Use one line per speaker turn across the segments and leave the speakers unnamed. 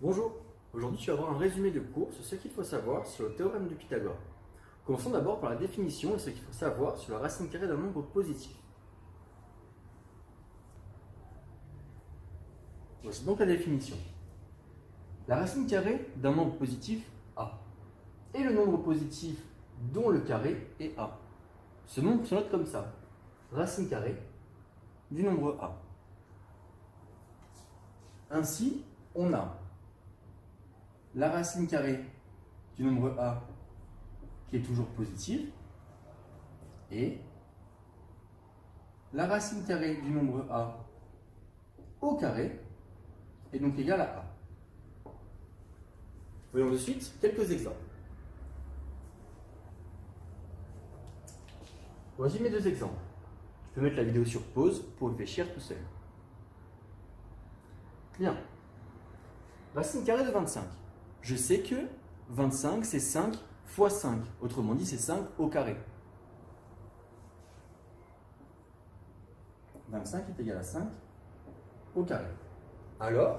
Bonjour, aujourd'hui tu vas avoir un résumé de cours sur ce qu'il faut savoir sur le théorème de Pythagore. Commençons d'abord par la définition et ce qu'il faut savoir sur la racine carrée d'un nombre positif. Voici donc la définition. La racine carrée d'un nombre positif A est le nombre positif dont le carré est A. Ce nombre se note comme ça. Racine carrée du nombre A. Ainsi, on a la racine carrée du nombre A qui est toujours positive et la racine carrée du nombre A au carré est donc égale à A. Voyons de suite quelques exemples. Voici mes deux exemples. Je peux mettre la vidéo sur pause pour réfléchir tout seul. Bien. Racine carrée de 25. Je sais que 25 c'est 5 fois 5. Autrement dit, c'est 5 au carré. 25 est égal à 5 au carré. Alors,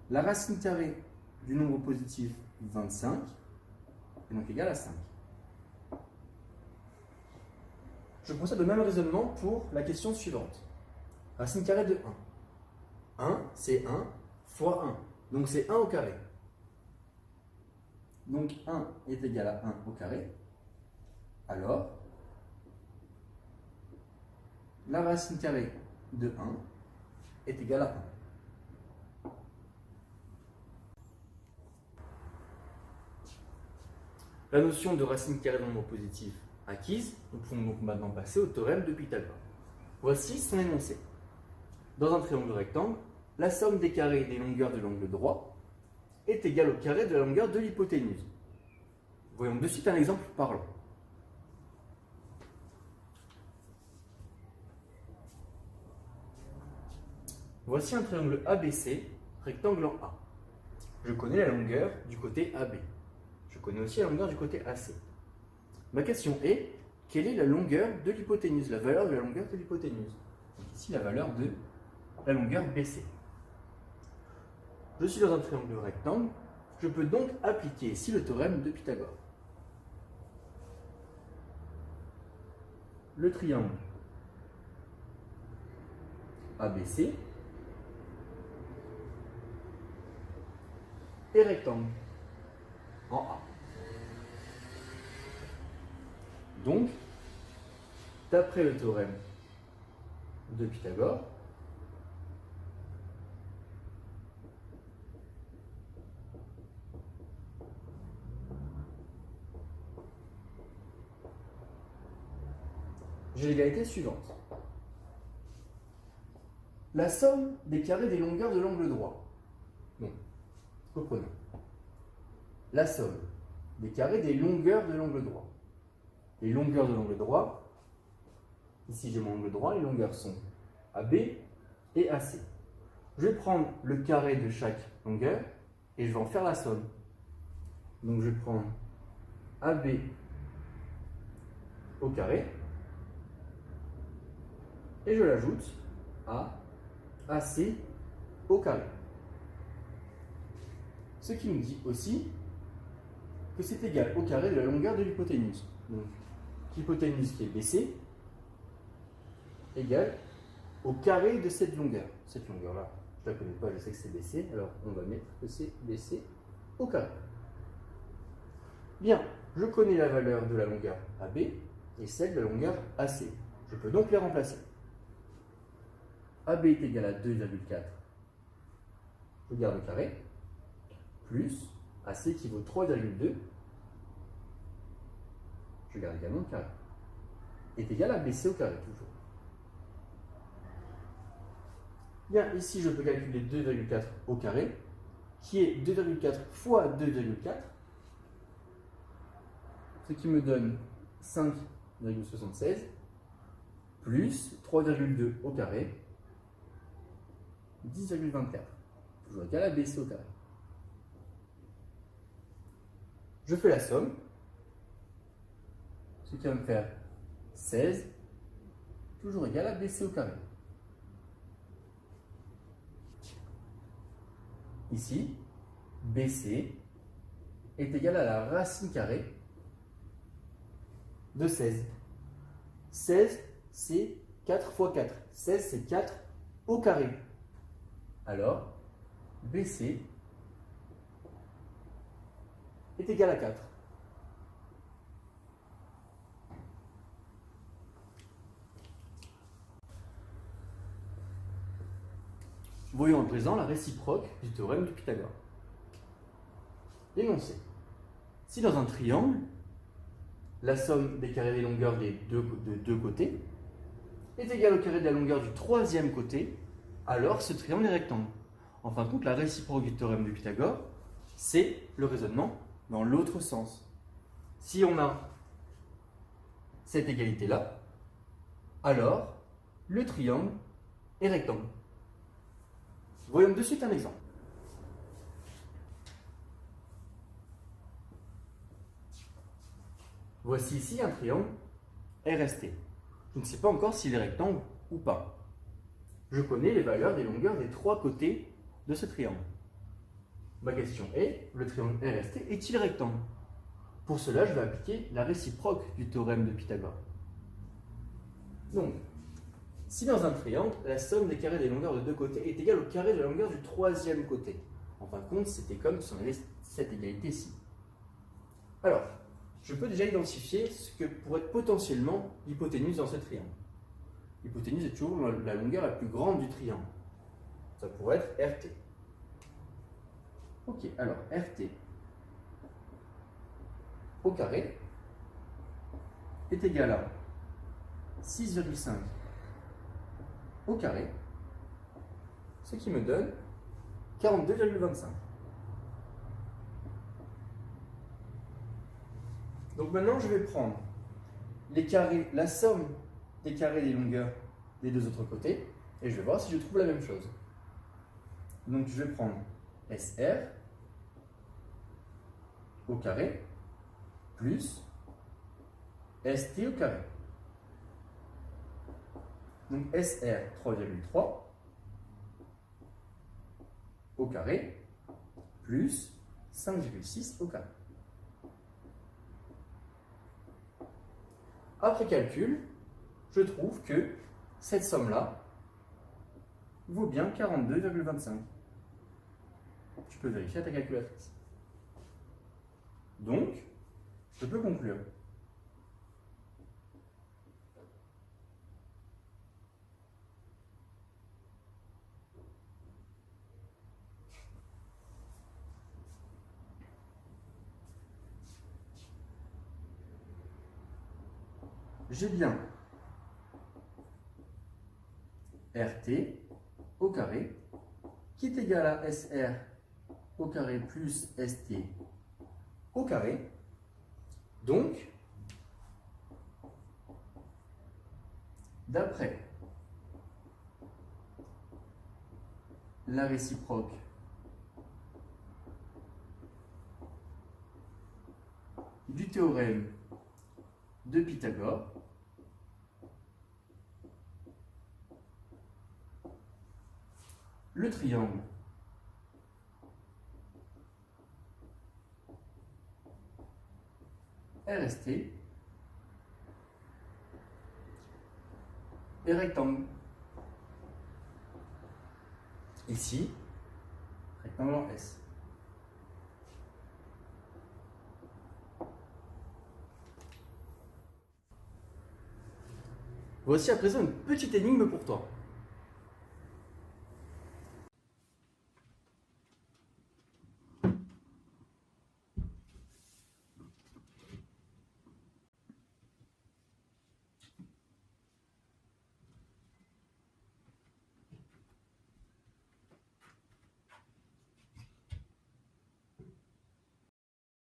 la racine carrée du nombre positif 25 est donc égale à 5. Je procède au même raisonnement pour la question suivante. Racine carrée de 1. 1, c'est 1 fois 1. Donc c'est 1 au carré. Donc 1 est égal à 1 au carré. Alors, la racine carrée de 1 est égale à 1. La notion de racine carrée d'un nombre positif acquise, nous pouvons donc maintenant passer au théorème de Pythagore. Voici son énoncé. Dans un triangle rectangle, la somme des carrés des longueurs de l'angle droit est égale au carré de la longueur de l'hypoténuse. Voyons de suite un exemple parlant. Voici un triangle ABC, rectangle en A. Je connais la longueur du côté AB. Je connais aussi la longueur du côté AC. Ma question est, quelle est la longueur de l'hypoténuse, la valeur de la longueur de l'hypoténuse? Donc ici, la valeur de la longueur BC. Je suis dans un triangle rectangle, je peux donc appliquer ici le théorème de Pythagore. Le triangle ABC est rectangle en A. Donc, d'après le théorème de Pythagore, j'ai l'égalité suivante. La somme des carrés des longueurs de l'angle droit. Bon, reprenons. La somme des carrés des longueurs de l'angle droit. Les longueurs de l'angle droit, ici j'ai mon angle droit, les longueurs sont AB et AC. Je vais prendre le carré de chaque longueur et je vais en faire la somme. Donc je vais prendre AB au carré et je l'ajoute à AC au carré. Ce qui nous dit aussi que c'est égal au carré de la longueur de l'hypoténuse. Donc l'hypoténuse qui est BC égale au carré de cette longueur. Cette longueur-là, je ne la connais pas, je sais que c'est BC, alors on va mettre que c'est BC au carré. Bien, je connais la valeur de la longueur AB et celle de la longueur AC. Je peux donc les remplacer. AB est égal à 2,4, je garde le carré, plus AC qui vaut 3,2, je garde également le carré, est égal à BC au carré toujours. Bien, ici je peux calculer 2,4 au carré, qui est 2,4 fois 2,4, ce qui me donne 5,76, plus 3,2 au carré, 10,24, toujours égal à BC au carré. Je fais la somme, ce qui va me faire 16, toujours égal à BC au carré. ici, BC est égal à la racine carrée de 16. 16, c'est 4 fois 4. 16, c'est 4 au carré. Alors, BC est égal à 4. Voyons à présent la réciproque du théorème de Pythagore. Énoncé. Si dans un triangle, la somme des carrés des longueurs des deux côtés est égale au carré de la longueur du troisième côté, alors ce triangle est rectangle. En fin de compte, la réciproque du théorème de Pythagore, c'est le raisonnement dans l'autre sens. Si on a cette égalité-là, alors le triangle est rectangle. Voyons de suite un exemple. Voici ici un triangle RST. Je ne sais pas encore s'il est rectangle ou pas. Je connais les valeurs des longueurs des trois côtés de ce triangle. Ma question est, le triangle RST est-il rectangle? Pour cela, je vais appliquer la réciproque du théorème de Pythagore. Donc, si dans un triangle, la somme des carrés des longueurs de deux côtés est égale au carré de la longueur du troisième côté. En fin de compte, c'était comme si on avait cette égalité ici. Alors, je peux déjà identifier ce que pourrait être potentiellement l'hypoténuse dans ce triangle. L'hypoténuse est toujours la longueur la plus grande du triangle. Ça pourrait être RT. Ok, alors RT au carré est égal à 6,5 au carré, ce qui me donne 42,25. Donc maintenant, je vais prendre les carrés, la somme des carrés des longueurs des deux autres côtés, et je vais voir si je trouve la même chose. Donc je vais prendre SR au carré plus ST au carré. Donc SR 3,3 au carré plus 5,6 au carré. Après calcul, je trouve que cette somme-là vaut bien 42,25. Tu peux vérifier à ta calculatrice. Donc, je peux conclure. J'ai bien RT au carré qui est égal à SR au carré plus ST au carré. Donc, d'après la réciproque du théorème de Pythagore, le triangle RST est rectangle. Ici, rectangle en S. Voici à présent une petite énigme pour toi.